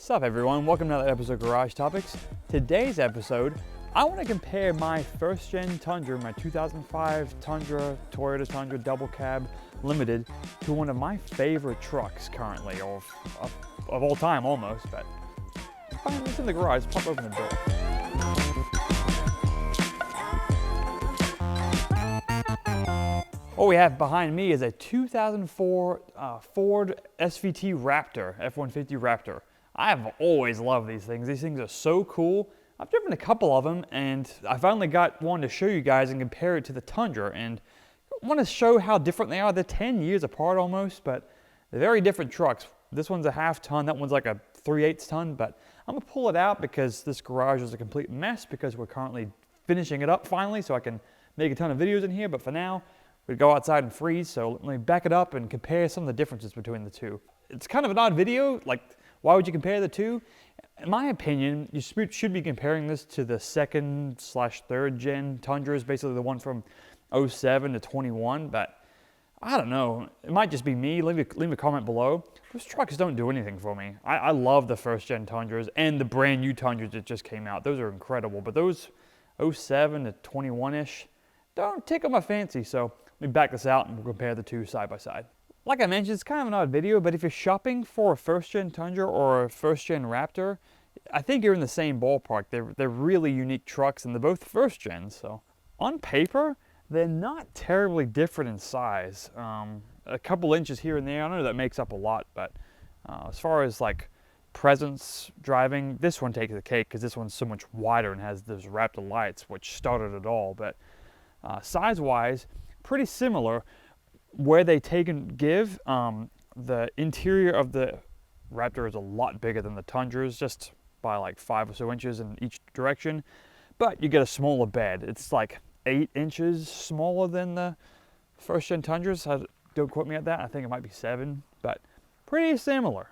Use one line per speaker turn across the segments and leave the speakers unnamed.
Sup everyone, welcome to another episode of Garage Topics. Today's episode, I want to compare my first gen Tundra, my 2005 Tundra, Toyota Tundra Double Cab Limited, to one of my favorite trucks currently, or of all time almost, but it's in the garage. Pop open the door. What we have behind me is a 2004 Ford SVT Raptor, F150 Raptor. I have always loved these things. These things are so cool. I've driven a couple of them, and I finally got one to show you guys and compare it to the Tundra. And I want to show how different they are. They're 10 years apart almost, but they're very different trucks. This one's a half ton, that one's like a 3/8 ton, but I'm gonna pull it out because this garage is a complete mess because we're currently finishing it up finally, so I can make a ton of videos in here. But for now, we'd go outside and freeze, so let me back it up and compare some of the differences between the two. It's kind of an odd video, like why would you compare the two? In my opinion, you should be comparing this to the second/third gen Tundras, basically the one from 07 to 21, but I don't know, it might just be me. Leave a comment below. Those trucks don't do anything for me. I love the first gen Tundras and the brand new Tundras that just came out. Those are incredible, but those 07 to 21-ish don't tickle my fancy, so let me back this out and we'll compare the two side by side. Like I mentioned, it's kind of an odd video, but if you're shopping for a first-gen Tundra or a first-gen Raptor, I think you're in the same ballpark. They're really unique trucks, and they're both first-gens. So on paper, they're not terribly different in size. A couple inches here and there, I know that makes up a lot, but as far as like presence driving, this one takes the cake because this one's so much wider and has those Raptor lights, which started it all. But size-wise, pretty similar. Where they take and give, the interior of the Raptor is a lot bigger than the Tundras, just by like 5 or so inches in each direction, but you get a smaller bed. It's like 8 inches smaller than the first gen Tundras. Don't quote me at that, I think it might be 7, but pretty similar.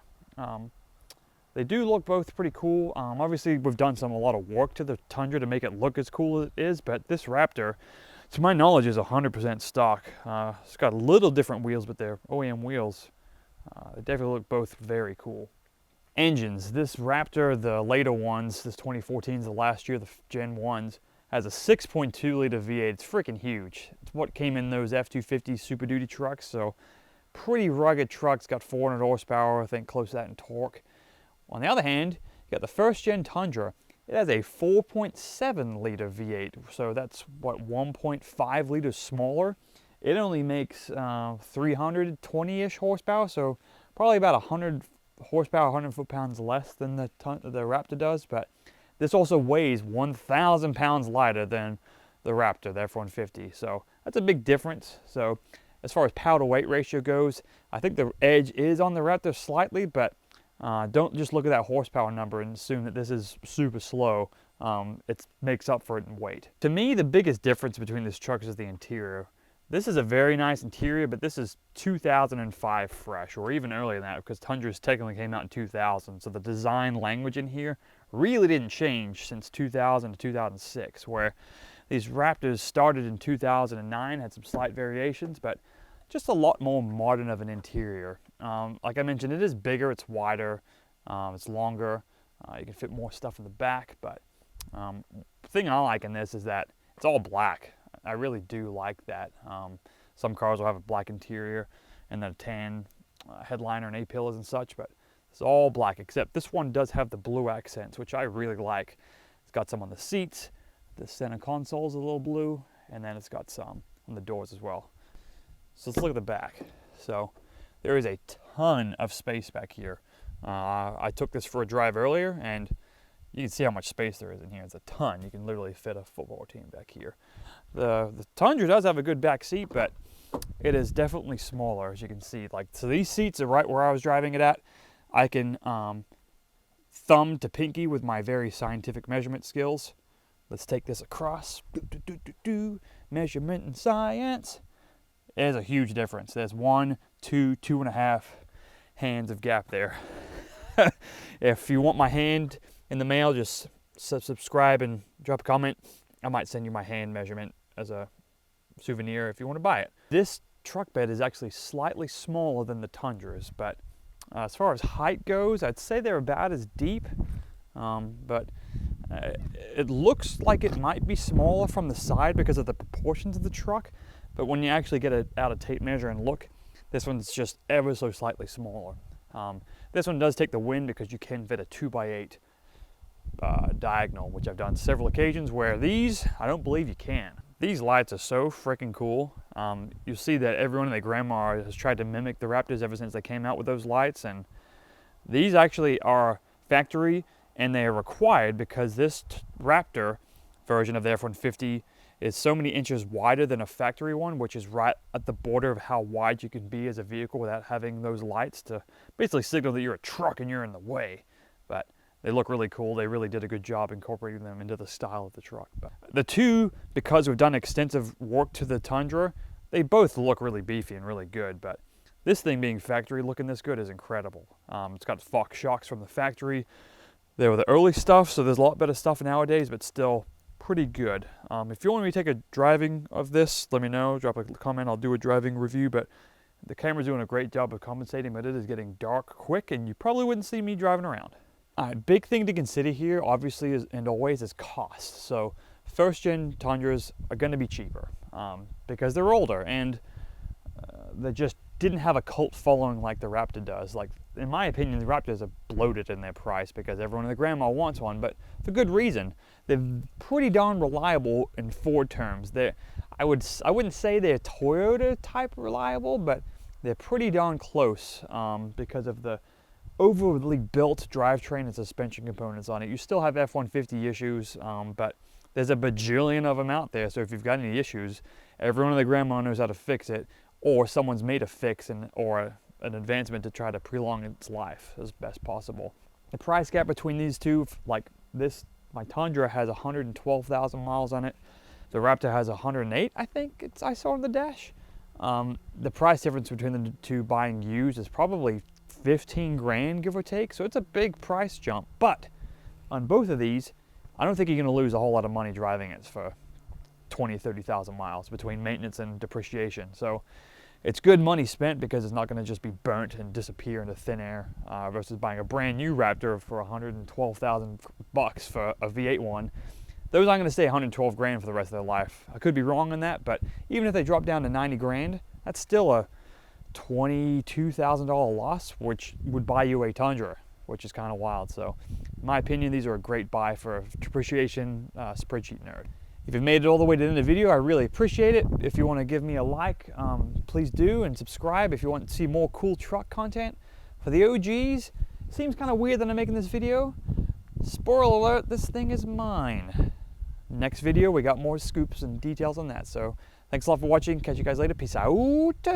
They do look both pretty cool. Obviously we've done a lot of work to the Tundra to make it look as cool as it is, but this Raptor, to my knowledge, is 100% stock. It's got a little different wheels, but they're OEM wheels. They definitely look both very cool. Engines. This Raptor, the later ones, this 2014's the last year, the Gen 1s, has a 6.2 liter V8. It's freaking huge. It's what came in those F250 Super Duty trucks, so pretty rugged trucks. Got 400 horsepower, I think close to that in torque. On the other hand, you got the first gen Tundra. It has a 4.7 liter V8, so that's what, 1.5 liters smaller. It only makes 320-ish horsepower, so probably about 100 horsepower, 100 foot-pounds less than the Raptor does, but this also weighs 1,000 pounds lighter than the Raptor, the F150, so that's a big difference. So as far as power-to-weight ratio goes, I think the edge is on the Raptor slightly, but don't just look at that horsepower number and assume that this is super slow. It makes up for it in weight. To me, the biggest difference between this truck is the interior. This is a very nice interior, but this is 2005 fresh, or even earlier than that, because Tundras technically came out in 2000. So the design language in here really didn't change since 2000 to 2006, where these Raptors started in 2009, had some slight variations, but just a lot more modern of an interior. Like I mentioned, it is bigger, it's wider, it's longer, you can fit more stuff in the back, but the thing I like in this is that it's all black. I really do like that. Some cars will have a black interior and then a tan headliner and A-pillars and such, but it's all black, except this one does have the blue accents, which I really like. It's got some on the seats, the center console is a little blue, and then it's got some on the doors as well. So let's look at the back. So there is a ton of space back here. I took this for a drive earlier, and you can see how much space there is in here. It's a ton. You can literally fit a football team back here. The Tundra does have a good back seat, but it is definitely smaller, as you can see. So these seats are right where I was driving it at. I can thumb to pinky with my very scientific measurement skills. Let's take this across. Measurement and science. There's a huge difference. There's 1, 2, 2.5 hands of gap there. If you want my hand in the mail, just subscribe and drop a comment. I might send you my hand measurement as a souvenir if you want to buy it. This truck bed is actually slightly smaller than the Tundras, but As far as height goes, I'd say they're about as deep, but it looks like it might be smaller from the side because of the proportions of the truck, but when you actually get it out a tape measure and look, this one's just ever so slightly smaller. This one does take the wind because you can fit a 2x8 diagonal, which I've done several occasions, where these, I don't believe you can. These lights are so freaking cool. You'll see that everyone and their grandma has tried to mimic the Raptors ever since they came out with those lights, and these actually are factory and they are required because this Raptor version of the F-150 is so many inches wider than a factory one, which is right at the border of how wide you can be as a vehicle without having those lights to basically signal that you're a truck and you're in the way. But they look really cool. They really did a good job incorporating them into the style of the truck. But the two, because we've done extensive work to the Tundra, they both look really beefy and really good. But this thing being factory looking this good is incredible. It's got Fox shocks from the factory. They were the early stuff, so there's a lot better stuff nowadays, but still pretty good. If you want me to take a driving of this, let me know. Drop a comment. I'll do a driving review. But the camera's doing a great job of compensating, but it is getting dark quick, and you probably wouldn't see me driving around. All right, big thing to consider here, obviously, and always, is cost. So first-gen Tundras are going to be cheaper because they're older, and they just didn't have a cult following like the Raptor does. Like, in my opinion, the Raptors are bloated in their price because everyone and their grandma wants one, but for good reason. They're pretty darn reliable in Ford terms. I wouldn't say they're Toyota type reliable, but they're pretty darn close because of the overly built drivetrain and suspension components on it. You still have F-150 issues, but there's a bajillion of them out there, so if you've got any issues, everyone and their grandma knows how to fix it, or someone's made a fix or an advancement to try to prolong its life as best possible. The price gap between these two, like this, my Tundra has 112,000 miles on it. The Raptor has 108, I think I saw on the dash. The price difference between the two buying used is probably 15 grand, give or take, so it's a big price jump. But on both of these, I don't think you're going to lose a whole lot of money driving it for 20, 30,000 miles between maintenance and depreciation. So it's good money spent because it's not going to just be burnt and disappear into thin air versus buying a brand new Raptor for 112,000 bucks for a V8 one. Those aren't going to stay 112 grand for the rest of their life. I could be wrong on that, but even if they drop down to 90 grand, that's still a $22,000 loss, which would buy you a Tundra, which is kind of wild. So in my opinion, these are a great buy for a depreciation spreadsheet nerd. If you've made it all the way to the end of the video, I really appreciate it. If you want to give me a like, please do, and subscribe if you want to see more cool truck content. For the OGs, it seems kind of weird that I'm making this video. Spoiler alert, this thing is mine. Next video, we got more scoops and details on that. So thanks a lot for watching. Catch you guys later. Peace out.